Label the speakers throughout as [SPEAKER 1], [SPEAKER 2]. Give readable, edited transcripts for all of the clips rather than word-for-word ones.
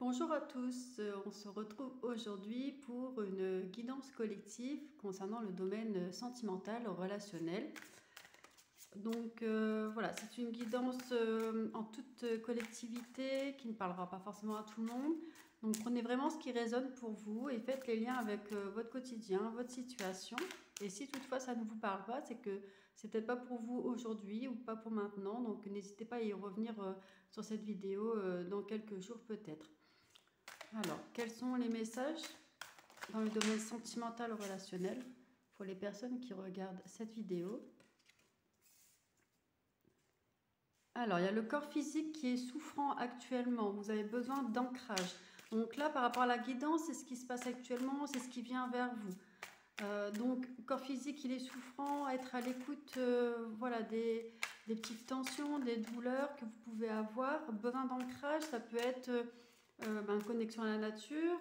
[SPEAKER 1] Bonjour à tous, on se retrouve aujourd'hui pour une guidance collective concernant le domaine sentimental, relationnel. Donc voilà, c'est une guidance en toute collectivité qui ne parlera pas forcément à tout le monde. Donc prenez vraiment ce qui résonne pour vous et faites les liens avec votre quotidien, votre situation. Et si toutefois ça ne vous parle pas, c'est que c'est peut-être pas pour vous aujourd'hui ou pas pour maintenant. Donc n'hésitez pas à y revenir sur cette vidéo dans quelques jours peut-être. Alors, quels sont les messages dans le domaine sentimental ou relationnel pour les personnes qui regardent cette vidéo? Alors, il y a le corps physique qui est souffrant actuellement. Vous avez besoin d'ancrage. Donc là, par rapport à la guidance, c'est ce qui se passe actuellement, c'est ce qui vient vers vous. Donc, corps physique, il est souffrant, être à l'écoute voilà, des petites tensions, des douleurs que vous pouvez avoir. Besoin d'ancrage, ça peut être connexion à la nature,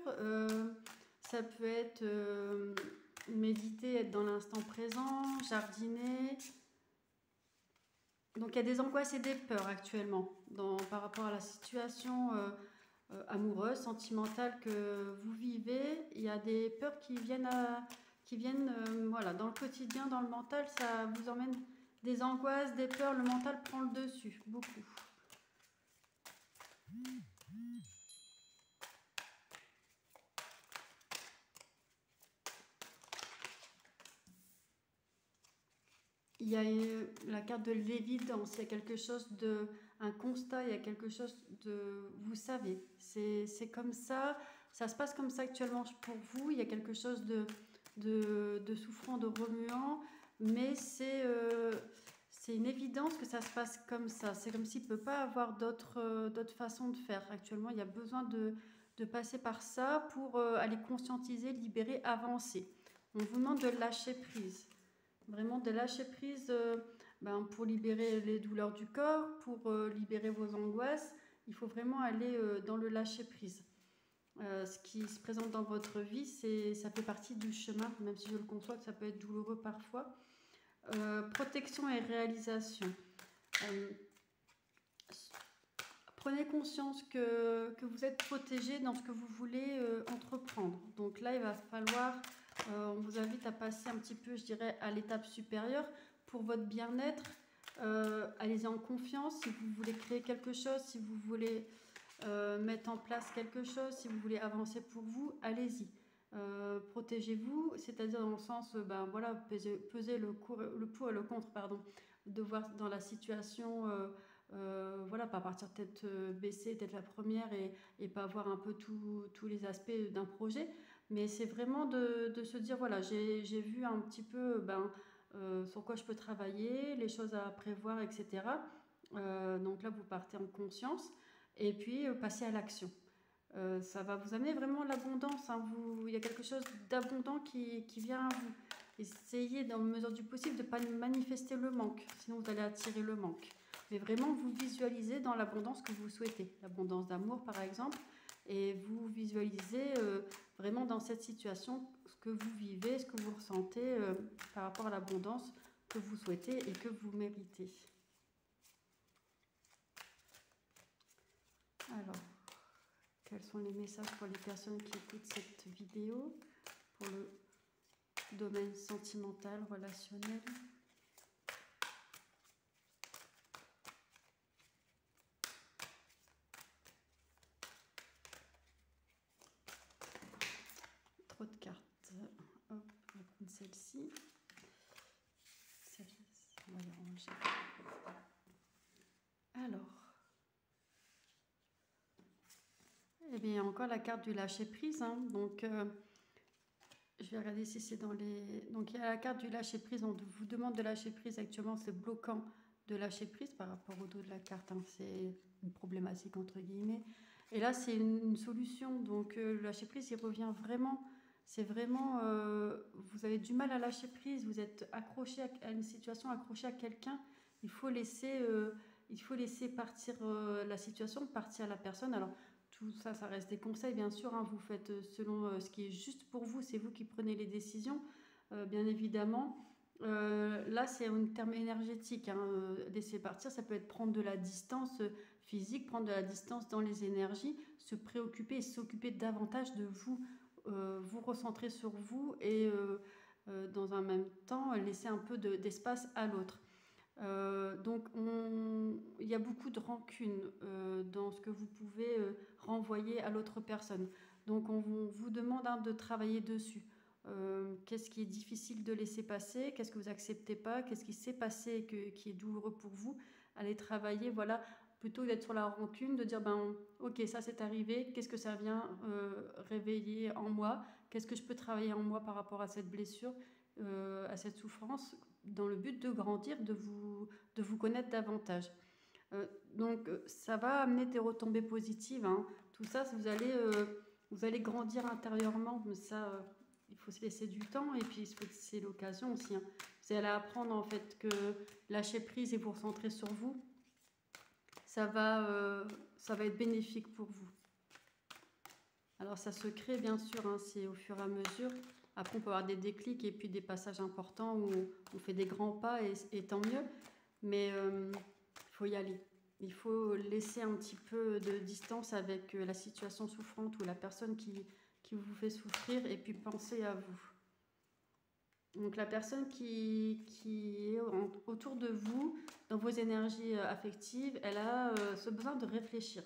[SPEAKER 1] ça peut être méditer, être dans l'instant présent, jardiner. Donc il y a des angoisses et des peurs actuellement par rapport à la situation amoureuse, sentimentale que vous vivez. Il y a des peurs qui viennent, voilà, dans le quotidien, dans le mental, ça vous emmène des angoisses, des peurs, le mental prend le dessus, beaucoup. Il y a la carte de l'évidence, il y a quelque chose de, un constat, il y a quelque chose de, vous savez, c'est comme ça se passe comme ça actuellement pour vous, il y a quelque chose de souffrant, de remuant, mais c'est une évidence que ça se passe comme ça, c'est comme s'il ne peut pas avoir d'autres façons de faire actuellement, il y a besoin de passer par ça pour aller conscientiser, libérer, avancer. On vous demande de lâcher prise. Vraiment de lâcher prise pour libérer les douleurs du corps, pour libérer vos angoisses. Il faut vraiment aller dans le lâcher prise. Ce qui se présente dans votre vie, ça fait partie du chemin, même si je le conçois que ça peut être douloureux parfois. Protection et réalisation. Prenez conscience que vous êtes protégé dans ce que vous voulez entreprendre. Donc là, il va falloir, on vous invite à passer un petit peu, je dirais, à l'étape supérieure pour votre bien-être. Allez-y en confiance. Si vous voulez créer quelque chose, si vous voulez mettre en place quelque chose, si vous voulez avancer pour vous, allez-y. Protégez-vous, c'est-à-dire dans le sens, voilà, peser le pour et le contre, pardon, de voir dans la situation... voilà, pas partir tête baissée, tête la première et pas voir un peu tous les aspects d'un projet. Mais c'est vraiment de se dire, voilà, j'ai vu un petit peu sur quoi je peux travailler, les choses à prévoir, etc. Donc là, vous partez en conscience et puis passez à l'action. Ça va vous amener vraiment l'abondance. Hein. Il y a quelque chose d'abondant qui vient à vous. Essayez, dans la mesure du possible, de ne pas manifester le manque, sinon vous allez attirer le manque. Mais vraiment, vous visualisez dans l'abondance que vous souhaitez. L'abondance d'amour, par exemple. Et vous visualisez vraiment dans cette situation ce que vous vivez, ce que vous ressentez par rapport à l'abondance que vous souhaitez et que vous méritez. Alors, quels sont les messages pour les personnes qui écoutent cette vidéo pour le domaine sentimental, relationnel? Trop de cartes. Hop, on va prendre celle-ci. Celle-ci, on va les ranger. Alors, eh bien, encore la carte du lâcher-prise. Hein. Donc, je vais regarder si c'est dans les... Donc, il y a la carte du lâcher-prise. On vous demande de lâcher prise. Actuellement, c'est bloquant de lâcher prise par rapport au dos de la carte. Hein. C'est une problématique, entre guillemets. Et là, c'est une solution. Donc, le lâcher-prise, il revient vraiment... C'est vraiment... vous avez du mal à lâcher prise. Vous êtes accroché à une situation, accroché à quelqu'un. Il faut laisser partir la situation, partir la personne. Alors, tout ça, ça reste des conseils, bien sûr. Hein, vous faites selon ce qui est juste pour vous. C'est vous qui prenez les décisions, bien évidemment. Là, c'est un terme énergétique, hein, laisser partir, ça peut être prendre de la distance physique, prendre de la distance dans les énergies, se préoccuper et s'occuper davantage de vous, vous recentrer sur vous et dans un même temps laisser un peu d'espace à l'autre. Donc, il y a beaucoup de rancune dans ce que vous pouvez renvoyer à l'autre personne. Donc, on vous demande de travailler dessus. Qu'est-ce qui est difficile de laisser passer, qu'est-ce que vous acceptez pas, qu'est-ce qui s'est passé qui est douloureux pour vous, allez travailler, voilà, plutôt d'être sur la rancune, de dire ben ok, ça c'est arrivé, qu'est-ce que ça vient réveiller en moi, qu'est-ce que je peux travailler en moi par rapport à cette blessure, à cette souffrance, dans le but de grandir, de vous connaître davantage. Donc ça va amener des retombées positives, hein. Tout ça, vous allez grandir intérieurement, mais ça il faut se laisser du temps et puis c'est l'occasion aussi, hein. Vous allez apprendre en fait que lâcher prise et vous recentrer sur vous, ça va être bénéfique pour vous. Alors ça se crée bien sûr, hein, c'est au fur et à mesure. Après on peut avoir des déclics et puis des passages importants où on fait des grands pas et tant mieux. Mais il faut y aller. Il faut laisser un petit peu de distance avec la situation souffrante ou la personne qui vous fait souffrir et puis penser à vous. Donc la personne qui est autour de vous, dans vos énergies affectives, elle a ce besoin de réfléchir.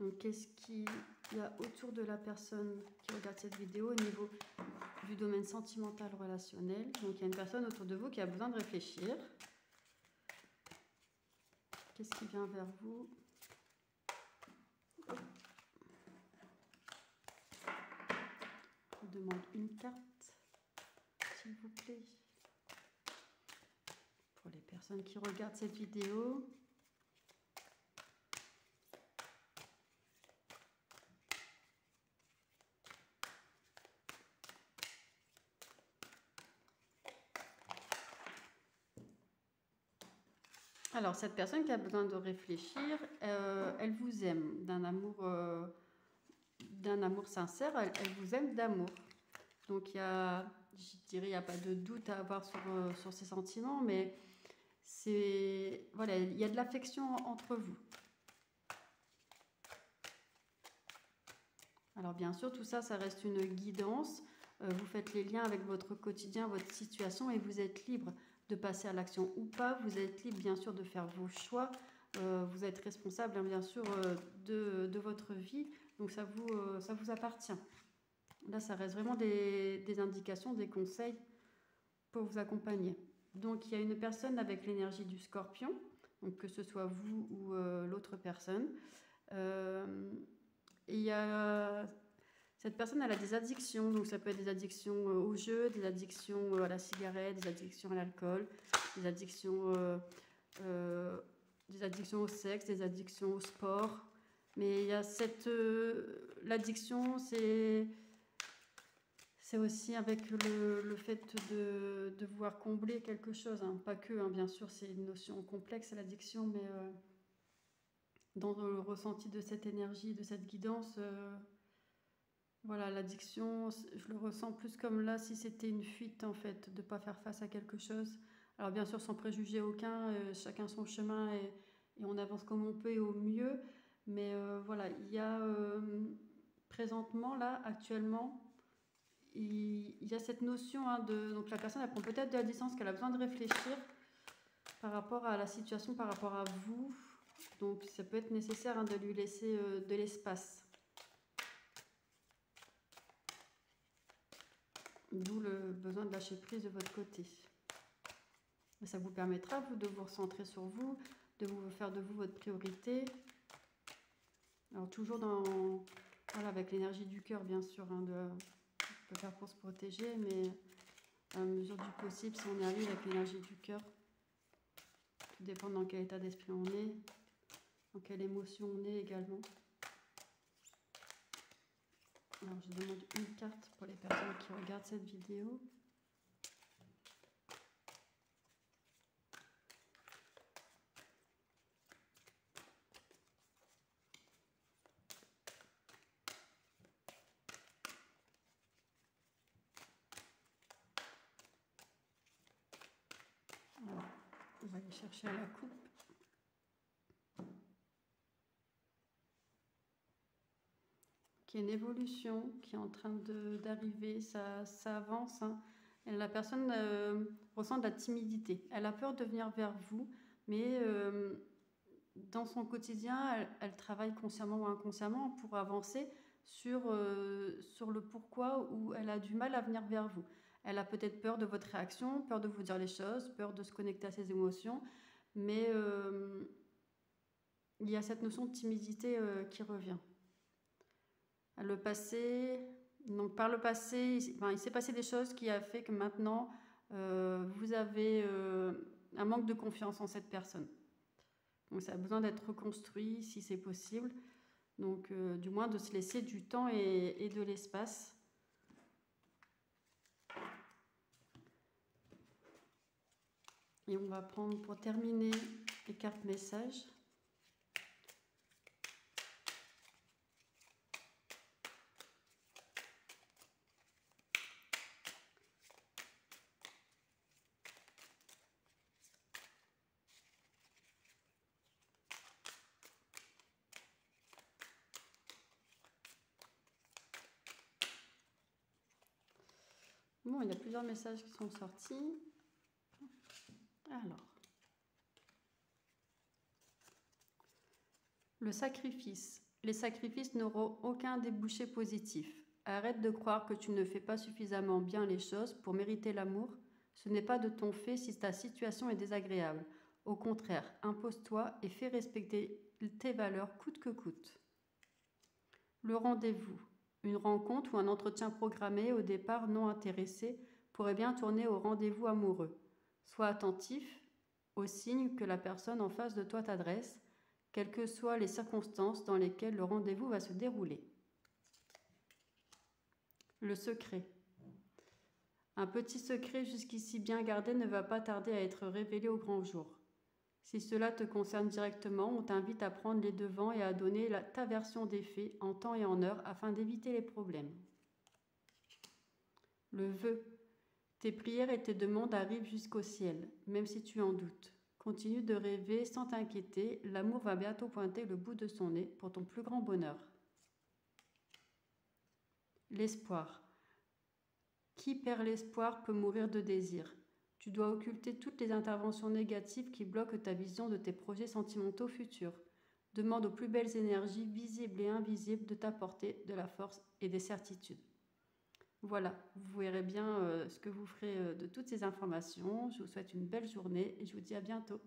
[SPEAKER 1] Donc qu'est-ce qu'il y a autour de la personne qui regarde cette vidéo au niveau du domaine sentimental relationnel? Donc il y a une personne autour de vous qui a besoin de réfléchir. Qu'est-ce qui vient vers vous? Je vous demande une carte, s'il vous plaît. Pour les personnes qui regardent cette vidéo. Alors, cette personne qui a besoin de réfléchir, elle vous aime d'un amour sincère, elle vous aime d'amour. Donc, je dirais, il n'y a pas de doute à avoir sur ses sentiments, mais voilà, il y a de l'affection entre vous. Alors, bien sûr, tout ça, ça reste une guidance. Vous faites les liens avec votre quotidien, votre situation, et vous êtes libre de passer à l'action ou pas. Vous êtes libre, bien sûr, de faire vos choix. Vous êtes responsable, hein, bien sûr, de votre vie. Donc, ça vous appartient. Là, ça reste vraiment des indications, des conseils pour vous accompagner. Donc, il y a une personne avec l'énergie du scorpion, donc que ce soit vous ou l'autre personne. Et il y a... Cette personne, elle a des addictions, donc ça peut être des addictions au jeu, des addictions à la cigarette, des addictions à l'alcool, des addictions au sexe, des addictions au sport. Mais il y a l'addiction, c'est aussi avec le fait de vouloir combler quelque chose, hein. Pas que, hein, bien sûr, c'est une notion complexe, l'addiction, mais dans le ressenti de cette énergie, de cette guidance... Voilà, l'addiction, je le ressens plus comme là, si c'était une fuite en fait, de ne pas faire face à quelque chose. Alors bien sûr, sans préjuger aucun, chacun son chemin et on avance comme on peut et au mieux. Mais voilà, il y a présentement, là, actuellement, il y a cette notion donc la personne, elle prend peut-être de la distance, qu'elle a besoin de réfléchir par rapport à la situation, par rapport à vous. Donc ça peut être nécessaire, hein, de lui laisser de l'espace. D'où le besoin de lâcher prise de votre côté. Ça vous permettra, vous, de vous recentrer sur vous, de vous faire de vous votre priorité. Alors toujours voilà, avec l'énergie du cœur, bien sûr, hein, on peut faire pour se protéger, mais à mesure du possible, si on y arrive avec l'énergie du cœur, tout dépend dans quel état d'esprit on est, dans quelle émotion on est également. Alors, je demande une carte pour les personnes qui regardent cette vidéo. va aller chercher à la coupe. Qui est une évolution qui est en train d'arriver, ça avance. Hein. Et la personne ressent de la timidité. Elle a peur de venir vers vous, mais dans son quotidien, elle travaille consciemment ou inconsciemment pour avancer sur le pourquoi, où elle a du mal à venir vers vous. Elle a peut-être peur de votre réaction, peur de vous dire les choses, peur de se connecter à ses émotions, mais il y a cette notion de timidité qui revient. Le passé, donc par le passé, il s'est passé des choses qui a fait que maintenant, vous avez un manque de confiance en cette personne. Donc ça a besoin d'être reconstruit si c'est possible. Donc du moins de se laisser du temps et de l'espace. Et on va prendre pour terminer les cartes messages. Bon, il y a plusieurs messages qui sont sortis. Alors, le sacrifice. Les sacrifices n'auront aucun débouché positif. Arrête de croire que tu ne fais pas suffisamment bien les choses pour mériter l'amour. Ce n'est pas de ton fait si ta situation est désagréable. Au contraire, impose-toi et fais respecter tes valeurs coûte que coûte. Le rendez-vous. Une rencontre ou un entretien programmé au départ non intéressé pourrait bien tourner au rendez-vous amoureux. Sois attentif aux signes que la personne en face de toi t'adresse, quelles que soient les circonstances dans lesquelles le rendez-vous va se dérouler. Le secret. Un petit secret jusqu'ici bien gardé ne va pas tarder à être révélé au grand jour. Si cela te concerne directement, on t'invite à prendre les devants et à donner ta version des faits en temps et en heure afin d'éviter les problèmes. Le vœu. Tes prières et tes demandes arrivent jusqu'au ciel, même si tu en doutes. Continue de rêver sans t'inquiéter, l'amour va bientôt pointer le bout de son nez pour ton plus grand bonheur. L'espoir. Qui perd l'espoir peut mourir de désir. Tu dois occulter toutes les interventions négatives qui bloquent ta vision de tes projets sentimentaux futurs. Demande aux plus belles énergies, visibles et invisibles, de t'apporter de la force et des certitudes. Voilà, vous verrez bien ce que vous ferez de toutes ces informations. Je vous souhaite une belle journée et je vous dis à bientôt.